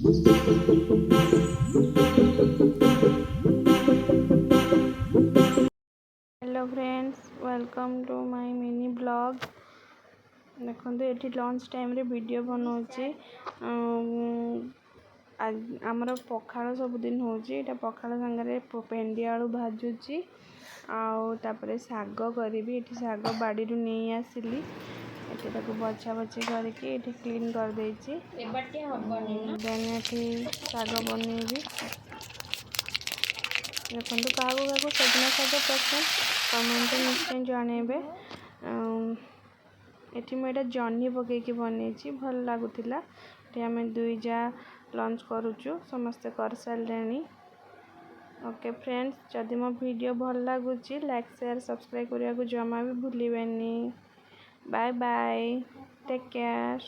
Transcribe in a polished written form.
Hello friends, welcome to my mini blog. देखो ये lunch time रे वीडियो बनाऊँगी। आमर पखाड़ सबुदिन होची। पखाड़ सांगे पेंडी आलू भाजुची आउे शाग करी। ये शाग बाड़ी नहीं आसिली। ये बछा बछी करके क्लीन कर देची। शाग बनईबी। देखो क्या सजना शाग पसंद कमेंट निश्चय जनइबे। ये मुझे जह्नी पकईकी बनई भल लगुला। ये आम दुई जा लंच करुचु, समस्ते कर सारे। ओके फ्रेंड्स, जदि मो वीडियो भल लगुच लाइक शेयर सब्सक्राइब करने को जमा भी भूलिए। Bye bye, take care.